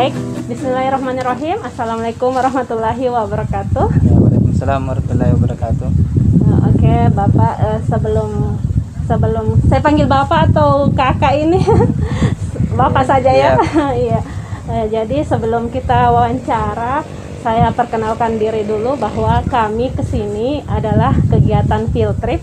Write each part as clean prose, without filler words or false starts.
Baik, bismillahirrahmanirrahim. Assalamualaikum warahmatullahi wabarakatuh. Ya, waalaikumsalam warahmatullahi wabarakatuh. Oke, Bapak, sebelum saya panggil Bapak atau Kakak ini, Bapak saja ya. Iya. Jadi sebelum kita wawancara, saya perkenalkan diri dulu bahwa kami kesini adalah kegiatan field trip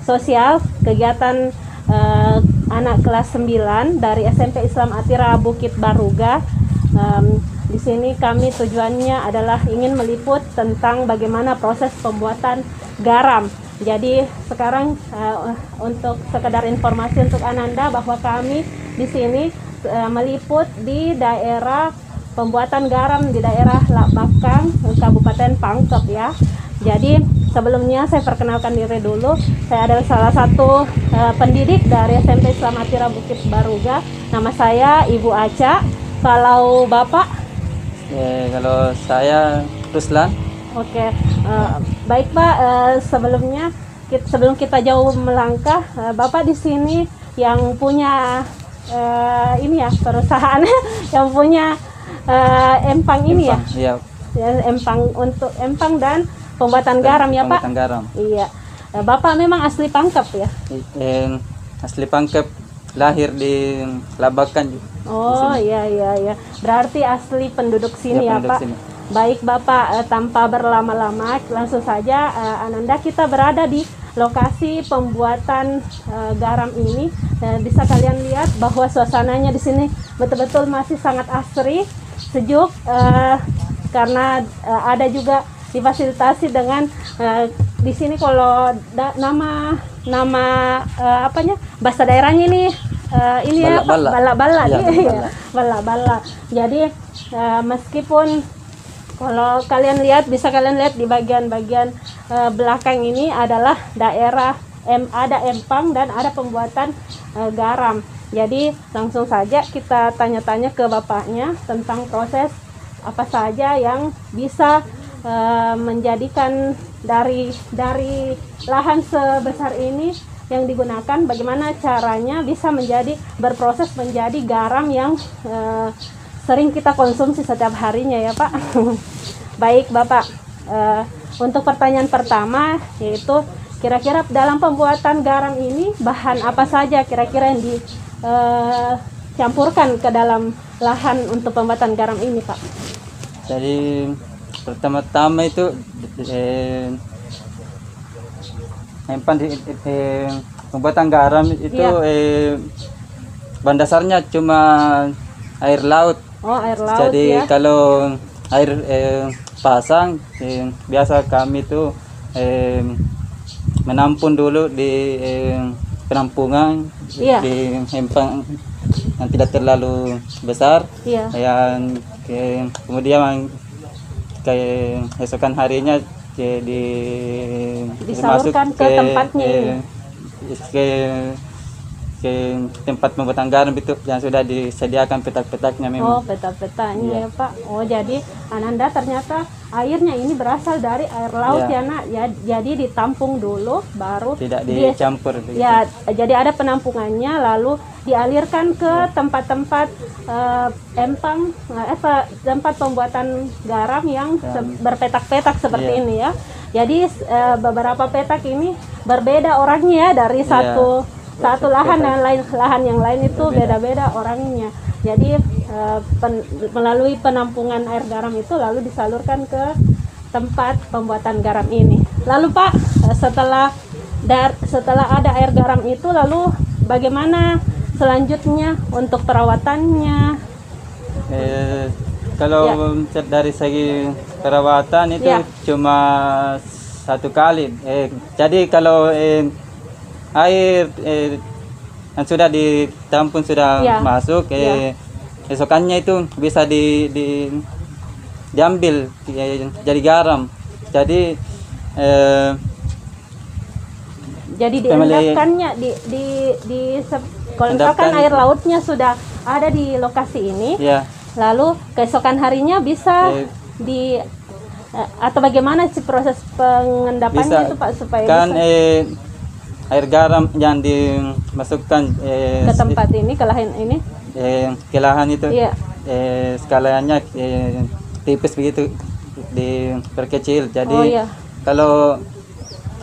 sosial, kegiatan anak kelas 9 dari SMP Islam Atira Bukit Baruga. Di sini kami tujuannya adalah ingin meliput tentang bagaimana proses pembuatan garam. Jadi sekarang untuk sekedar informasi untuk Ananda bahwa kami di sini meliput di daerah pembuatan garam di daerah Lakbakang, Kabupaten Pangkep ya. Jadi sebelumnya saya perkenalkan diri dulu. Saya adalah salah satu pendidik dari SMP Islam Atira Bukit Baruga. Nama saya Ibu Aca. Kalau Bapak? Kalau saya Ruslan. Oke, baik Pak. Sebelum kita jauh melangkah, Bapak di sini yang punya ini ya perusahaan yang punya empang ini Empang, ya. Iya. Empang untuk empang dan pembuatan garam ya Pak. Pembuatan garam. Iya. Bapak memang asli Pangkep ya? Asli Pangkep, lahir di Labakan. Oh iya. Berarti asli penduduk sini ya Pak. Sini. Baik Bapak, tanpa berlama-lama langsung saja Ananda kita berada di lokasi pembuatan garam ini. Bisa kalian lihat bahwa suasananya di sini betul-betul masih sangat asri, sejuk, karena ada juga difasilitasi dengan di sini kalau nama bahasa daerahnya ini ya bala-bala. Bala-bala. Jadi meskipun kalau kalian lihat, bisa kalian lihat di bagian-bagian belakang ini adalah daerah ada empang dan ada pembuatan garam. Jadi langsung saja kita tanya-tanya ke bapaknya tentang proses apa saja yang bisa menjadikan dari lahan sebesar ini yang digunakan, bagaimana caranya bisa berproses menjadi garam yang sering kita konsumsi setiap harinya ya Pak. Baik Bapak, untuk pertanyaan pertama yaitu kira-kira dalam pembuatan garam ini bahan apa saja kira-kira yang dicampurkan ke dalam lahan untuk pembuatan garam ini Pak? Jadi pertama-tama itu pembuatan garam itu bahan dasarnya cuma air laut. Oh, air laut. Jadi ya. kalau air pasang biasa kami itu menampung dulu di penampungan di empang yang tidak terlalu besar. Yang kemudian keesokan harinya disalurkan ke tempatnya ke tempat pembuatan garam itu yang sudah disediakan petak-petaknya memang. Oh, petak-petaknya ya Pak. Oh, jadi Ananda ternyata airnya ini berasal dari air laut ya Nak. Ya, jadi ditampung dulu baru tidak dicampur. Ya, jadi ada penampungannya lalu dialirkan ke tempat-tempat empang tempat pembuatan garam yang berpetak-petak seperti ini ya. Jadi beberapa petak ini berbeda orangnya ya, dari satu lahan yang lain itu beda-beda orangnya. Jadi melalui penampungan air garam itu lalu disalurkan ke tempat pembuatan garam ini. Lalu Pak, setelah ada air garam itu lalu bagaimana selanjutnya untuk perawatannya? Kalau dari segi perawatan itu cuma satu kali. Jadi kalau air yang sudah ditampung sudah masuk, esokannya itu bisa diambil jadi garam. Jadi diendapkannya kalau misalkan air lautnya sudah ada di lokasi ini, lalu keesokan harinya bisa atau bagaimana sih proses pengendapannya itu Pak supaya kan bisa air garam yang dimasukkan ke tempat ini, ke lahan ini ke lahan itu. Iya. Skalanya tipis begitu, diperkecil. Jadi Oh iya. kalau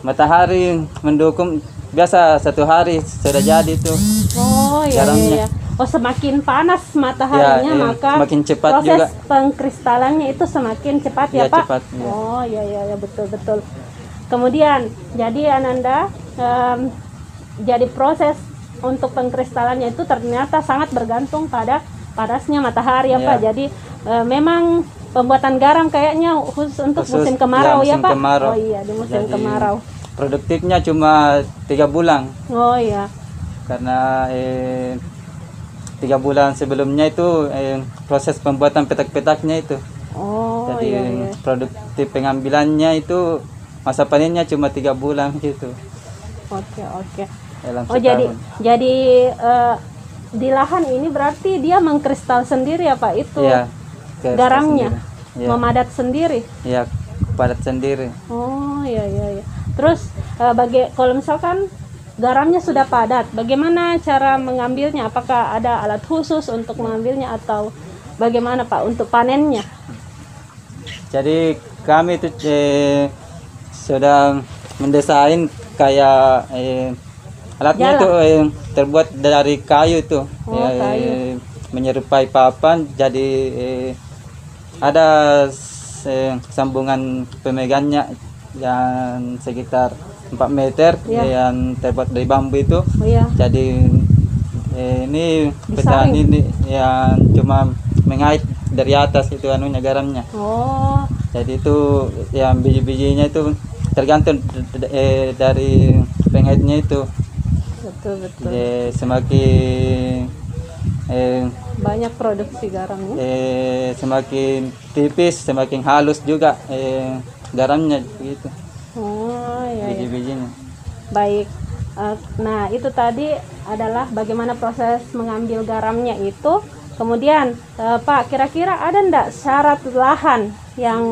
matahari mendukung biasa 1 hari sudah jadi tuh Oh iya, garamnya. iya, iya. Oh semakin panas mataharinya Ya, maka semakin cepat proses juga. pengkristalannya itu semakin cepat ya, Ya, Pak. cepat, ya. Oh iya, iya, iya, betul betul. Kemudian jadi Ananda, jadi proses untuk pengkristalannya itu ternyata sangat bergantung pada panasnya matahari ya, Ya. Pak. Jadi memang pembuatan garam kayaknya khusus untuk Khusus, musim kemarau ya, musim Pak. kemarau. Oh iya, di musim Jadi, kemarau. produktifnya cuma 3 bulan Oh iya. karena 3 bulan sebelumnya itu proses pembuatan petak-petaknya itu. Oh Jadi iya, iya. produktif pengambilannya itu masa panennya cuma 3 bulan gitu. Oke, oke. Dalam Oh jadi setahun. di lahan ini berarti dia mengkristal sendiri ya Pak itu Iya, ke garamnya sendiri. Iya. memadat sendiri. Iya, padat sendiri. Oh iya, iya, iya. Terus kalau misalkan garamnya sudah padat, bagaimana cara mengambilnya? Apakah ada alat khusus untuk mengambilnya atau bagaimana Pak untuk panennya? Jadi kami itu sudah mendesain kayak alatnya Jala. itu terbuat dari kayu itu. Oh, kayu. Menyerupai papan, jadi ada sambungan pemegangnya yang sekitar 4 meter Iya. yang terbuat dari bambu itu. Oh iya. Jadi ini pecahan Disaring. ini yang cuma mengait dari atas itu anunya garamnya. Oh, Jadi itu yang biji-bijinya itu tergantung dari pengaitnya itu. betul betul. Semakin Banyak produksi garamnya. semakin tipis, semakin halus juga garamnya gitu, Oh iya, iya. biji-bijinya. Baik. Nah, itu tadi adalah bagaimana proses mengambil garamnya itu. Kemudian, Pak, kira-kira ada enggak syarat lahan yang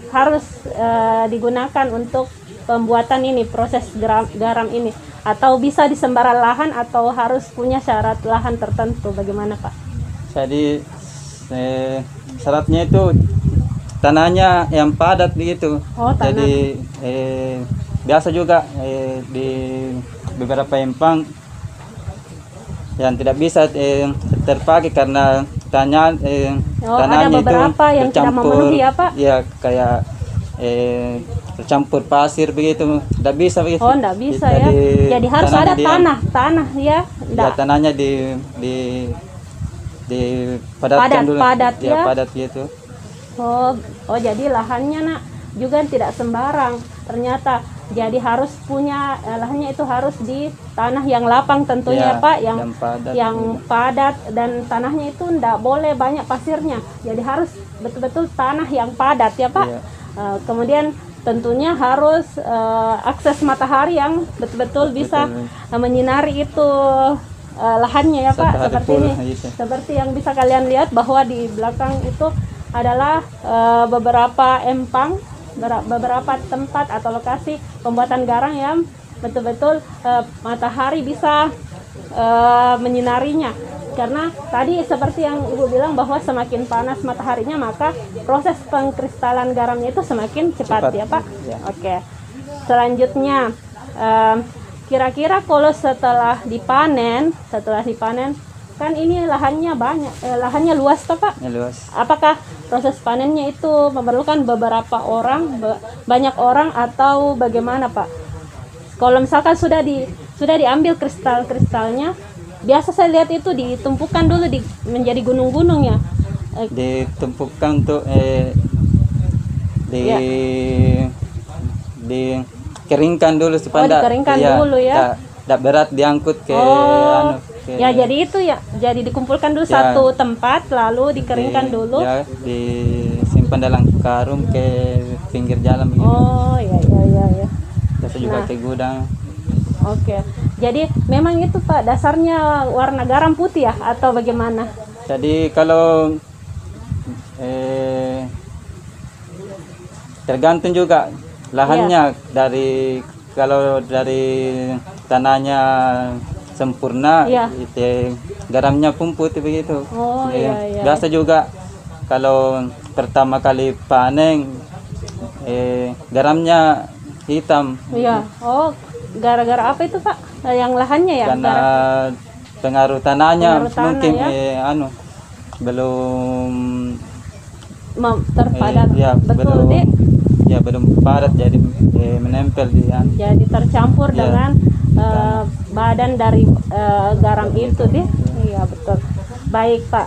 harus digunakan untuk pembuatan ini, proses garam ini? Atau bisa di sembarang lahan atau harus punya syarat lahan tertentu? Bagaimana, Pak? Jadi syaratnya itu tanahnya yang padat begitu. Oh, tanah. Jadi biasa juga di beberapa empang yang tidak bisa terpakai karena tanahnya ada beberapa itu yang tidak memenuhi ya, Pak? Ya kayak tercampur pasir begitu, tidak bisa begitu. Oh, enggak bisa ya. Jadi harus ada tanah ya. Ya, Enggak. tanahnya padatkan dulu. Padat ya. Padat gitu. Oh, jadi lahannya nak juga tidak sembarang. Ternyata jadi harus punya lahannya itu harus di tanah yang lapang tentunya Ya, Pak, yang padat juga. dan tanahnya itu tidak boleh banyak pasirnya. Jadi harus betul-betul tanah yang padat ya Pak. Iya. Kemudian tentunya harus akses matahari yang betul-betul bisa menyinari itu lahannya ya Pak, Matahari seperti full, ini. gitu. Seperti yang bisa kalian lihat bahwa di belakang itu adalah beberapa empang, beberapa tempat atau lokasi pembuatan garam yang betul-betul matahari bisa menyinarinya. Karena tadi seperti yang Ibu bilang bahwa semakin panas mataharinya maka proses pengkristalan garamnya itu semakin cepat ya Pak. Ya. Oke. Selanjutnya kira-kira kalau setelah dipanen kan ini lahannya banyak, lahannya luas toh Pak. Ya, luas. Apakah proses panennya itu memerlukan beberapa orang, banyak orang atau bagaimana Pak? Kalau misalkan sudah diambil kristalnya, biasa saya lihat itu ditumpukan dulu menjadi gunung-gunung ya. Ditumpukan untuk dikeringkan dulu supaya dikeringkan dulu ya. tidak berat diangkut ke Ya jadi itu ya, jadi dikumpulkan dulu satu tempat lalu dikeringkan dulu. Ya, disimpan dalam karung ke pinggir jalan begitu. Oh ya. Biasa juga ke gudang. Oke. Jadi memang itu Pak dasarnya warna garam putih ya atau bagaimana? Jadi kalau tergantung juga lahannya. Kalau dari tanahnya sempurna, Iya. itu garamnya pun putih begitu. Oh iya, iya. Biasa juga kalau pertama kali panen garamnya hitam. Iya. Oh, gara-gara apa itu Pak? Yang lahannya ya? Karena pengaruh tanahnya Pengaruh tanah, mungkin ya? Belum Terpadat. ya, Betul, Dik. ya belum padat jadi menempel di Jadi tercampur Ya. dengan badan dari garam itu, Dik. Iya, betul. Baik, Pak.